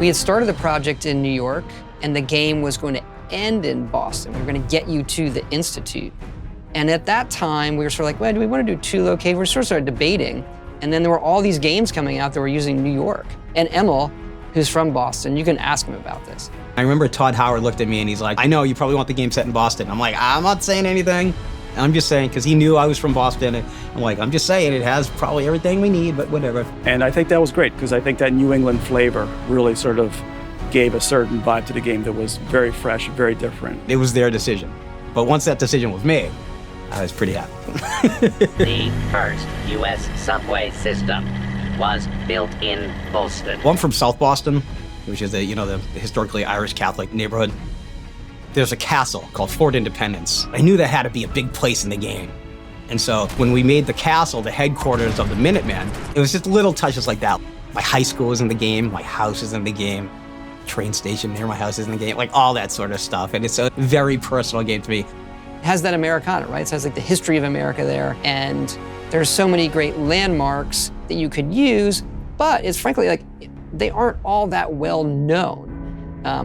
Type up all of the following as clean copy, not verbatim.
We had started the project in New York, and the game was going to end in Boston. We were going to get you to the Institute. And at that time, we were sort of like, well, do we want to do two locations? We sort of started debating. And then there were all these games coming out that were using New York. And Emil, who's from Boston, you can ask him about this. I remember Todd Howard looked at me and he's like, I know you probably want the game set in Boston. I'm like, I'm not saying anything. I'm just saying, because he knew I was from Boston. And I'm like, I'm just saying it has probably everything we need, but whatever. And I think that was great, because I think that New England flavor really sort of gave a certain vibe to the game that was very fresh, very different. It was their decision. But once that decision was made, I was pretty happy. The first U.S. subway system was built in Boston. Well, I'm from South Boston, which is the historically Irish Catholic neighborhood. There's a castle called Fort Independence. I knew that had to be a big place in the game. And so when we made the castle the headquarters of the Minutemen, it was just little touches like that. My high school was in the game, my house is in the game, train station near my house is in the game, like all that sort of stuff. And it's a very personal game to me. It has that Americana, right? It has like the history of America there. And there's so many great landmarks that you could use, but it's frankly like, they aren't all that well known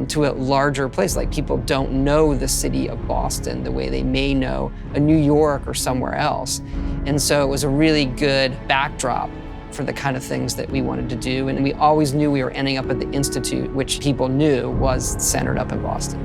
to a larger place. Like people don't know the city of Boston the way they may know a New York or somewhere else. And so it was a really good backdrop for the kind of things that we wanted to do. And we always knew we were ending up at the Institute, which people knew was centered up in Boston.